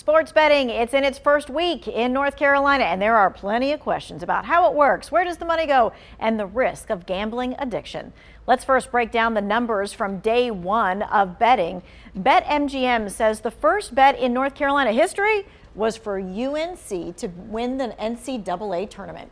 Sports betting, it's in its first week in North Carolina, and there are plenty of questions about how it works, where does the money go, and the risk of gambling addiction. Let's first break down the numbers from day one of betting. BetMGM says the first bet in North Carolina history was for UNC to win the NCAA tournament.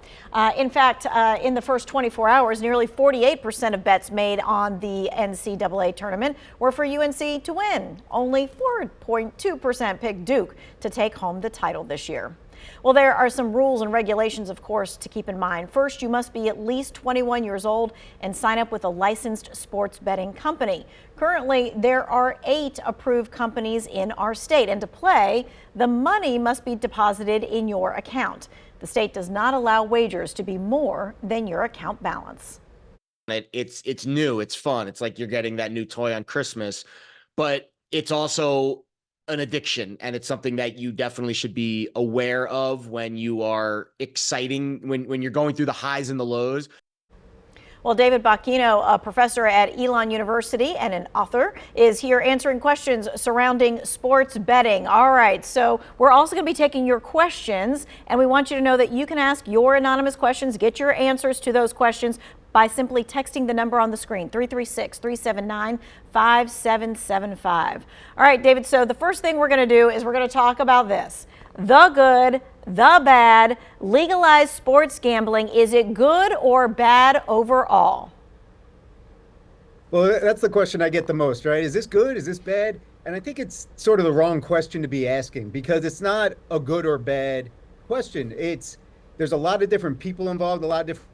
In fact, in the first 24 hours, nearly 48% of bets made on the NCAA tournament were for UNC to win. Only 4.2% picked Duke to take home the title this year. Well, there are some rules and regulations, of course, to keep in mind. First, you must be at least 21 years old and sign up with a licensed sports betting company. Currently, there are 8 approved companies in our state, and to play, the money must be deposited in your account. The state does not allow wagers to be more than your account balance. It's new, it's fun. It's like you're getting that new toy on Christmas, but it's also an addiction, and it's something that you definitely should be aware of when you are when you're going through the highs and the lows. Well, David Bacchino, a professor at Elon University and an author, is here answering questions surrounding sports betting. All right, so we're also going to be taking your questions, and we want you to know that you can ask your anonymous questions, get your answers to those questions by simply texting the number on the screen, 336-379-5775. All right, David, so the first thing we're going to do is we're going to talk about this. The good, the bad, legalized sports gambling. Is it good or bad overall? Well, that's the question I get the most, right? Is this good? Is this bad? And I think it's sort of the wrong question to be asking, because it's not a good or bad question. There's a lot of different people involved, a lot of different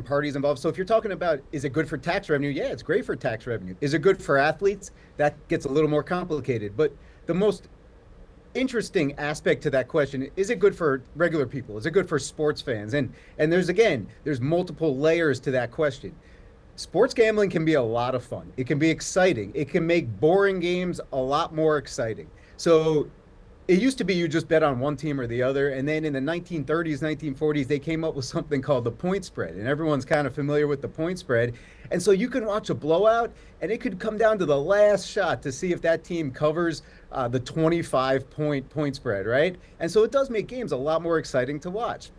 parties involved. So if you're talking about, is it good for tax revenue? Yeah, it's great for tax revenue. Is it good for athletes? That gets a little more complicated. But the most interesting aspect to that question, is it good for regular people? Is it good for sports fans? And there's multiple layers to that question. Sports gambling can be a lot of fun. It can be exciting. It can make boring games a lot more exciting. So it used to be you just bet on one team or the other, and then in the 1930s, 1940s, they came up with something called the point spread, and everyone's kind of familiar with the point spread. And so you can watch a blowout, and it could come down to the last shot to see if that team covers the 25-point spread, right? And so it does make games a lot more exciting to watch.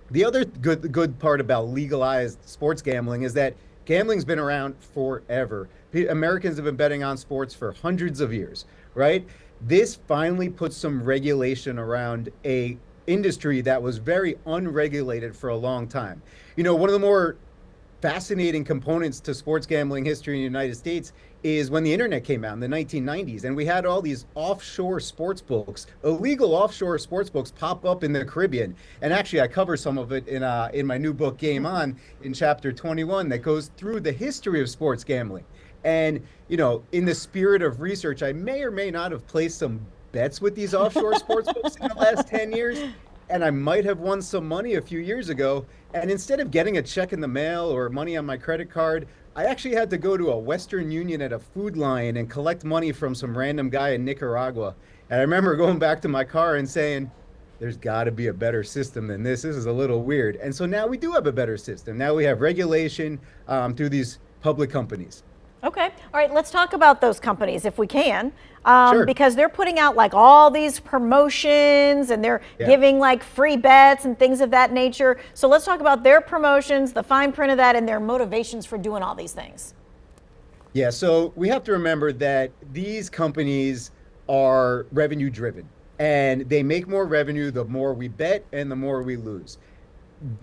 The other good part about legalized sports gambling is that gambling's been around forever. Americans have been betting on sports for hundreds of years, right? This finally puts some regulation around a industry that was very unregulated for a long time. You know, one of the more fascinating components to sports gambling history in the United States is when the internet came out in the 1990s, and we had all these offshore sports books, illegal offshore sports books pop up in the Caribbean. And actually, I cover some of it in my new book, Game On, in chapter 21, that goes through the history of sports gambling. And, you know, in the spirit of research, I may or may not have placed some bets with these offshore sports books in the last 10 years. And I might have won some money a few years ago. And instead of getting a check in the mail or money on my credit card, I actually had to go to a Western Union at a Food Lion and collect money from some random guy in Nicaragua. And I remember going back to my car and saying, there's got to be a better system than this. This is a little weird. And so now we do have a better system. Now we have regulation through these public companies. Okay. All right. Let's talk about those companies if we can, Sure. because they're putting out like all these promotions and they're giving like free bets and things of that nature. So let's talk about their promotions, the fine print of that, and their motivations for doing all these things. Yeah. So we have to remember that these companies are revenue driven, and they make more revenue the more we bet and the more we lose.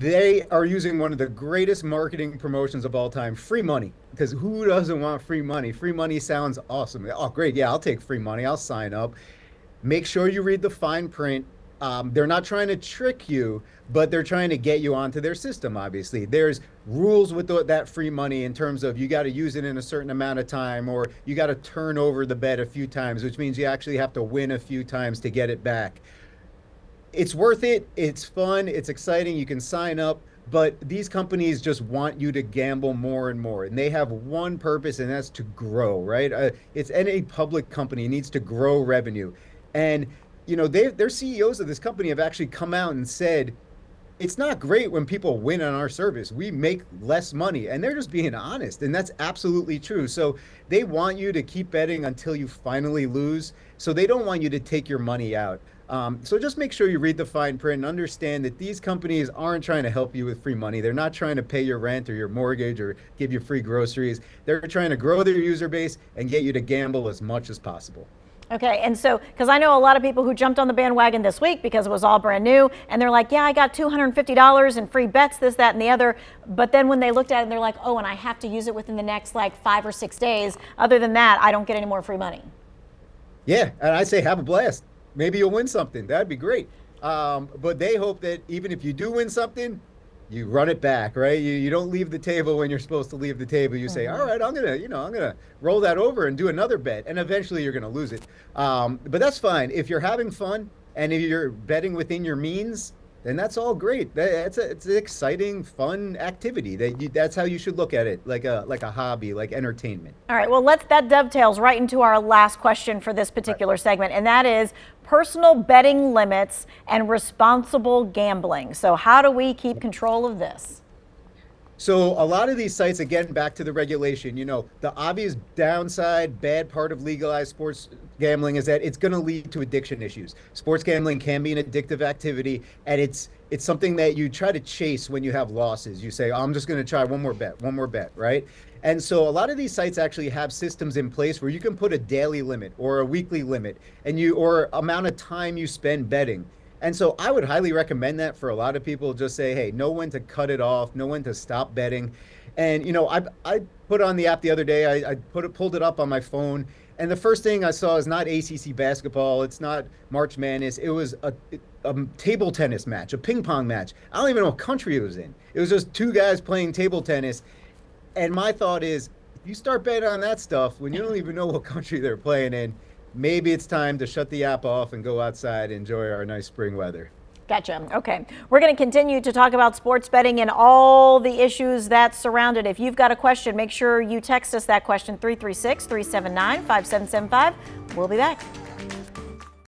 They are using one of the greatest marketing promotions of all time, free money, because who doesn't want free money? Free money sounds awesome. Oh, great. Yeah, I'll take free money. I'll sign up. Make sure you read the fine print. They're not trying to trick you, but they're trying to get you onto their system, obviously. There's rules with that free money in terms of you got to use it in a certain amount of time, or you got to turn over the bet a few times, which means you actually have to win a few times to get it back. It's worth it. It's fun. It's exciting. You can sign up, but these companies just want you to gamble more and more. And they have one purpose, and that's to grow, right? It's any public company needs to grow revenue. And, you know, their CEOs of this company have actually come out and said, it's not great when people win on our service. We make less money, and they're just being honest. And that's absolutely true. So they want you to keep betting until you finally lose. So they don't want you to take your money out. So just make sure you read the fine print and understand that these companies aren't trying to help you with free money. They're not trying to pay your rent or your mortgage or give you free groceries. They're trying to grow their user base and get you to gamble as much as possible. Okay, and so, because I know a lot of people who jumped on the bandwagon this week because it was all brand new, and they're like, yeah, I got $250 in free bets, this, that, and the other. But then when they looked at it, they're like, oh, and I have to use it within the next like 5 or 6 days. Other than that, I don't get any more free money. Yeah, and I say have a blast. Maybe you'll win something. That'd be great. But they hope that even if you do win something, you run it back, right? You don't leave the table when you're supposed to leave the table. You say, all right, I'm gonna roll that over and do another bet, and eventually you're gonna lose it. But that's fine if you're having fun and if you're betting within your means. Then that's all great. It's an exciting, fun activity. That's how you should look at it, like a hobby, like entertainment. All right, well, that dovetails right into our last question for this particular segment, and that is personal betting limits and responsible gambling. So how do we keep control of this? So a lot of these sites, again, back to the regulation, the obvious downside, bad part of legalized sports gambling is that it's going to lead to addiction issues. Sports gambling can be an addictive activity, and it's something that you try to chase when you have losses. You say, oh, I'm just going to try one more bet, right? And so a lot of these sites actually have systems in place where you can put a daily limit or a weekly limit or amount of time you spend betting. And so I would highly recommend that for a lot of people. Just say, hey, know when to cut it off, know when to stop betting. And, I put on the app the other day, I pulled it up on my phone. And the first thing I saw is not ACC basketball. It's not March Madness. It was a table tennis match, a ping pong match. I don't even know what country it was in. It was just two guys playing table tennis. And my thought is, if you start betting on that stuff when you don't even know what country they're playing in, maybe it's time to shut the app off and go outside and enjoy our nice spring weather. Gotcha. Okay. We're going to continue to talk about sports betting and all the issues that surround it. If you've got a question, make sure you text us that question, 336-379-5775. We'll be back.